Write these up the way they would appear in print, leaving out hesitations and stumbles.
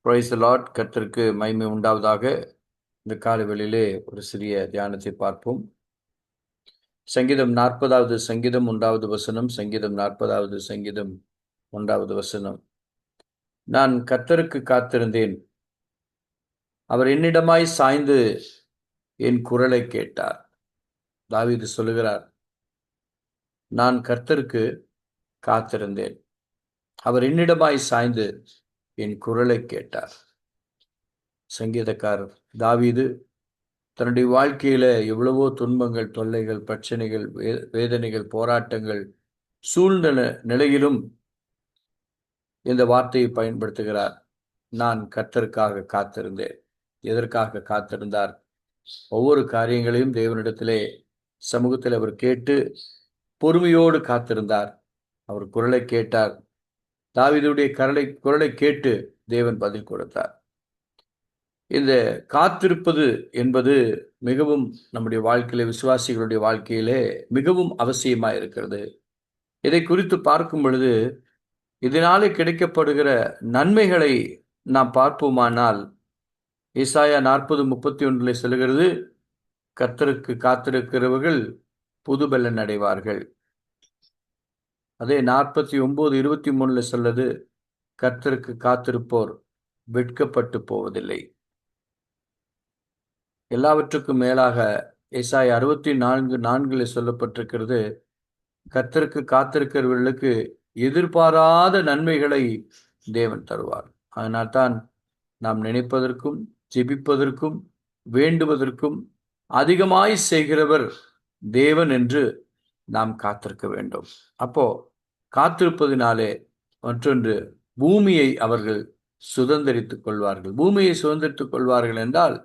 Praise the Lord. கர்த்தருக்கு மகிமை உண்டாவதாக. இந்த காலை ஒரு சிறிய தியானத்தை பார்ப்போம். சங்கீதம் 40வது சங்கீதம் 1வது வசனம். சங்கீதம் 40வது சங்கீதம் 1வது வசனம். நான் கர்த்தருக்கு காத்திருந்தேன், அவர் என்னிடமாய் சாய்ந்து என் குரலை கேட்டார். தாவீது சொல்லுகிறார், நான் கர்த்தருக்கு காத்திருந்தேன், அவர் என்னிடமாய் சாய்ந்து என் குரலை கேட்டார். சங்கீதக்காரர் தாவீது தன்னுடைய வாழ்க்கையில எவ்வளவோ துன்பங்கள், தொல்லைகள், பிரச்சனைகள், வேதனைகள், போராட்டங்கள் சூழ்நிலை நிலையிலும் இந்த வார்த்தையை பயன்படுத்துகிறார். நான் கர்த்தருக்காக காத்திருந்தேன். எதற்காக காத்திருந்தார்? ஒவ்வொரு காரியங்களையும் தேவனிடத்திலே சமூகத்தில் அவர் கேட்டு பொறுமையோடு காத்திருந்தார். அவர் குரலை கேட்டார். தாவீதுடைய குரலை கேட்டு தேவன் பதில் கொடுத்தார். இந்த காத்திருப்பது என்பது மிகவும் நம்முடைய வாழ்க்கையில, விசுவாசிகளுடைய வாழ்க்கையிலே மிகவும் அவசியமா இருக்கிறது. இதை குறித்து பார்க்கும் பொழுது இதனாலே கிடைக்கப்படுகிற நன்மைகளை நாம் பார்ப்போமானால், ஏசாயா 40:31 சொல்லுகிறது, கர்த்தருக்கு காத்திருக்கிறவர்கள் புதுபெலன் அடைவார்கள். அதே 49:23 சொல்லுது, கர்த்தருக்கு காத்திருப்போர் வெட்கப்பட்டு போவதில்லை. எல்லாவற்றுக்கும் மேலாக ஏசாயா 64:4 சொல்லப்பட்டிருக்கிறது, கர்த்தருக்கு காத்திருக்கிறவர்களுக்கு எதிர்பாராத நன்மைகளை தேவன் தருவார். அதனால்தான் நாம் நினைப்பதற்கும் ஜெபிப்பதற்கும் வேண்டுவதற்கும் அதிகமாய் செய்கிறவர் தேவன் என்று நாம் காத்திருக்க வேண்டும். அப்போ காத்திருப்பதினாலே மற்றொன்று, பூமியை அவர்கள் சுதந்திரித்துக் கொள்வார்கள். பூமியை சுதந்திரித்துக் கொள்வார்கள் என்றால்,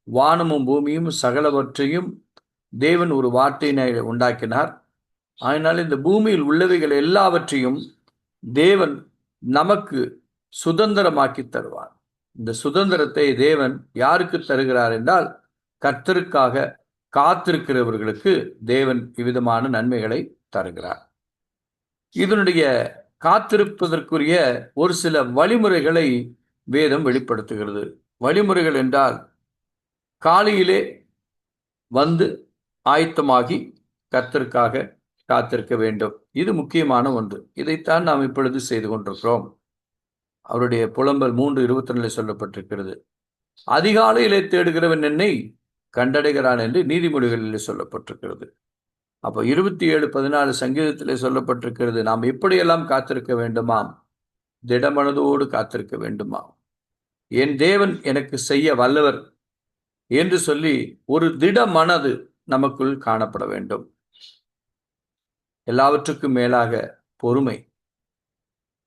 வானமும் பூமியும் சகலவற்றையும் தேவன் ஒரு வார்த்தையினை உண்டாக்கினார். அதனால் இந்த பூமியில் உள்ளவைகள் எல்லாவற்றையும் தேவன் நமக்கு சுதந்திரமாக்கி தருவார். இந்த சுதந்திரத்தை தேவன் யாருக்கு தருகிறார் என்றால், கர்த்தருக்காக காத்திருக்கிறவர்களுக்கு தேவன் இவ்விதமான நன்மைகளை தருகிறார். இதனுடைய காத்திருப்பதற்குரிய ஒரு சில வழிமுறைகளை வேதம் வெளிப்படுத்துகிறது. வழிமுறைகள் என்றால், காலையிலே வந்து ஆயத்தமாகி கர்த்தருக்காக காத்திருக்க வேண்டும். இது முக்கியமான ஒன்று. இதைத்தான் நாம் இப்பொழுது செய்து கொண்டிருக்கிறோம். அவருடைய புலம்பல் 3:22 சொல்லப்பட்டிருக்கிறது, அதிகாலையிலே தேடுகிறவன் என்னை கண்டடைகிறான் என்று நீதிமொழிகளிலே சொல்லப்பட்டிருக்கிறது. அப்போ 27:14 சங்கீதத்திலே சொல்லப்பட்டிருக்கிறது, நாம் எப்படியெல்லாம் காத்திருக்க வேண்டுமாம்? திடமனதோடு காத்திருக்க வேண்டுமாம். என் தேவன் எனக்கு செய்ய வல்லவர் என்று சொல்லி ஒரு திட மனது நமக்குள் காணப்பட வேண்டும். எல்லாவற்றுக்கும் மேலாக பொறுமை.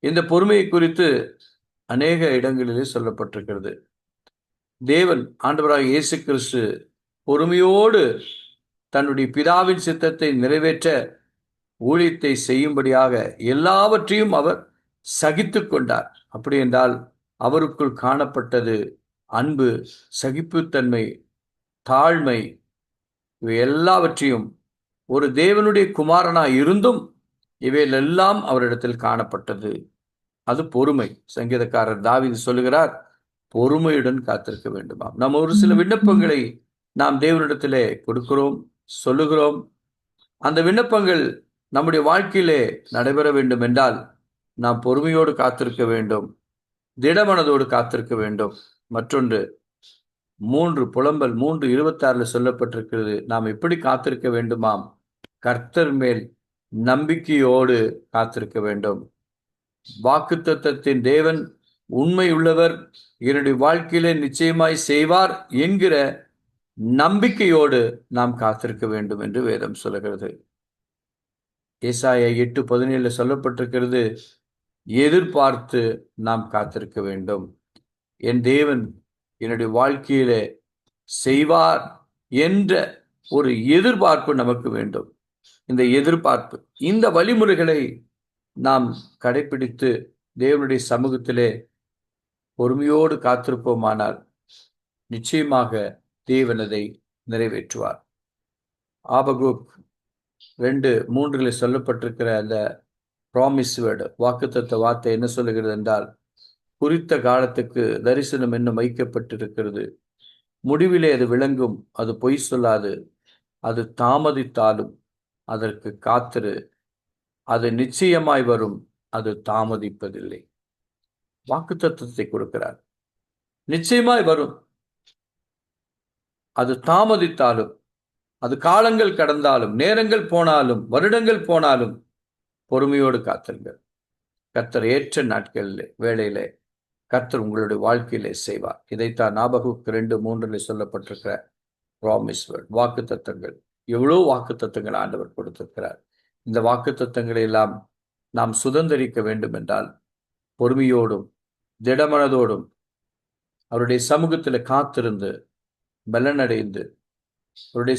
இந்த பொறுமையை குறித்து அநேக இடங்களிலே சொல்லப்பட்டிருக்கிறது. தேவன் ஆண்டவராக இயேசு கிறிஸ்து பொறுமையோடு தன்னுடைய பிதாவின் சித்தத்தை நிறைவேற்ற ஊழியத்தை செய்யும்படியாக எல்லாவற்றையும் அவர் சகித்து கொண்டார். அப்படி என்றால் அவருக்குள் காணப்பட்டது அன்பு, சகிப்புத்தன்மை, தாழ்மை. இவை எல்லாவற்றையும் ஒரு தேவனுடைய குமாரனாய் இருந்தும் இவையெல்லாம் அவரிடத்தில் காணப்பட்டது. அது பொறுமை. சங்கீதக்காரர் தாவீது சொல்லுகிறார், பொறுமையுடன் காத்திருக்க வேண்டுமாம். நம்ம ஒரு சில விண்ணப்பங்களை நாம் தேவனிடத்திலே கொடுக்கிறோம், சொல்லுகிறோம். அந்த விண்ணப்பங்கள் நம்முடைய வாழ்க்கையிலே நடைபெற வேண்டும் என்றால் நாம் பொறுமையோடு காத்திருக்க வேண்டும், திடமனதோடு காத்திருக்க வேண்டும். மற்றொன்று, புலம்பல் 3:26 சொல்லப்பட்டிருக்கிறது, நாம் எப்படி காத்திருக்க வேண்டுமாம்? கர்த்தர் மேல் நம்பிக்கையோடு காத்திருக்க வேண்டும். வாக்குத்தத்தத்தின் தேவன் உண்மை உள்ளவர், என்னுடைய வாழ்க்கையிலே நிச்சயமாய் செய்வார் என்கிற நம்பிக்கையோடு நாம் காத்திருக்க வேண்டும் என்று வேதம் சொல்லுகிறது. ஏசாயா 8:17 சொல்லப்பட்டிருக்கிறது, எதிர்பார்த்து நாம் காத்திருக்க வேண்டும். என் தேவன் என்னுடைய வாழ்க்கையிலே செய்வார் என்ற ஒரு எதிர்பார்ப்பு நமக்கு வேண்டும். இந்த எதிர்பார்ப்பு, இந்த வழிமுறைகளை நாம் கடைபிடித்து தேவனுடைய சமூகத்திலே பொறுமையோடு காத்திருப்போமானால் நிச்சயமாக தேவன் அதை நிறைவேற்றுவார். ஆபகுக் 2:3 சொல்லப்பட்டிருக்கிற அந்த ப்ராமிஸ் வேர்டு, வாக்குத்தத்த வார்த்தை என்ன சொல்லுகிறது என்றால், குறித்த காலத்துக்கு தரிசனம் இன்னும் வைக்கப்பட்டிருக்கிறது. முடிவிலே அது விளங்கும். அது பொய் சொல்லாது. அது தாமதித்தாலும் அதற்கு காத்திரு. அது நிச்சயமாய் வரும். அது தாமதிப்பதில்லை. வாக்குத்தத்தத்தை கொடுக்கிறார். நிச்சயமாய் வரும். அது தாமதித்தாலும், அது காலங்கள் கடந்தாலும், நேரங்கள் போனாலும், வருடங்கள் போனாலும் பொறுமையோடு காத்திருங்கள். கர்த்தர் ஏற்ற நாட்களிலே, வேளையிலே கர்த்தர் உங்களுடைய வாழ்க்கையிலே செய்வார். இதைத்தான் நாபகுக்கு 2:3 சொல்லப்பட்டிருக்கிற ப்ராமிஸ் வேர்ட், வாக்கு தத்தங்கள். எவ்வளோ வாக்கு தத்தங்கள் ஆண்டவர் கொடுத்திருக்கிறார். இந்த வாக்கு தத்தங்களை எல்லாம் நாம் சுதந்திரிக்க வேண்டும் என்றால் பொறுமையோடும் திடமனதோடும் அவருடைய சமூகத்தில் காத்திருந்து பலனடைந்து அவருடைய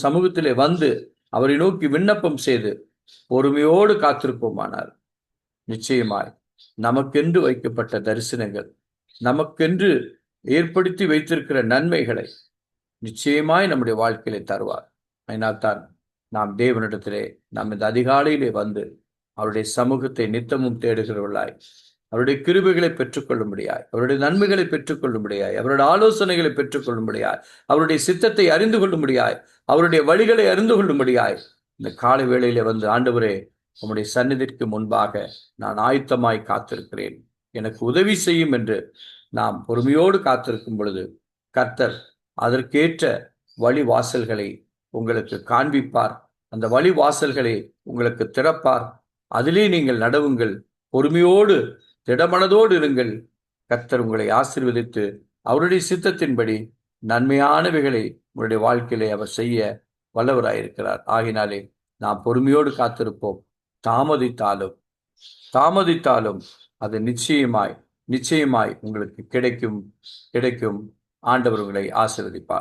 சமூகத்திலே வந்து அவரை நோக்கி விண்ணப்பம் செய்து பொறுமையோடு காத்திருப்போமானால் நிச்சயமாய் நமக்கென்று வைக்கப்பட்ட தரிசனங்கள், நமக்கென்று ஏற்படுத்தி வைத்திருக்கிற நன்மைகளை நிச்சயமாய் நம்முடைய வாழ்க்கையிலே தருவார். அதனால்தான் நாம் தேவனிடத்திலே நாம் இந்த அதிகாலையிலே வந்து அவருடைய சமூகத்தை நித்தமும் தேடுகிறவர்களாய், அவருடைய கிருபைகளை பெற்றுக்கொள்ளும்படியாய், அவருடைய நன்மைகளை பெற்றுக்கொள்ளும்படியாய், அவருடைய ஆலோசனைகளை பெற்றுக்கொள்ளும்படியாய், அவருடைய சித்தத்தை அறிந்து கொள்ளும்படியாய், அவருடைய வழிகளை அறிந்து கொள்ளும்படியாய் இந்த காலை வேளையிலே வந்து, ஆண்டவரே உம்முடைய சந்நிதிக்கு முன்பாக நான் ஆயத்தமாய் காத்திருக்கிறேன், எனக்கு உதவி செய்யும் என்று நாம் பொறுமையோடு காத்திருக்கும் பொழுது கர்த்தர் அதற்கேற்ற வழி வாசல்களை உங்களுக்கு காண்பிப்பார். அந்த வழி வாசல்களை உங்களுக்கு திறப்பார். அதிலே நீங்கள் நடவுங்கள். பொறுமையோடு திடமனதோடு இருங்கள். கர்த்தர் உங்களை ஆசீர்வதித்து அவருடைய சித்தத்தின்படி நன்மையானவைகளை உங்களுடைய வாழ்க்கையிலே அவர் செய்ய வல்லவராயிருக்கிறார். ஆகினாலே நாம் பொறுமையோடு காத்திருப்போம். தாமதித்தாலும் அது நிச்சயமாய் உங்களுக்கு கிடைக்கும். ஆண்டவர் உங்களை ஆசீர்வதிப்பார்.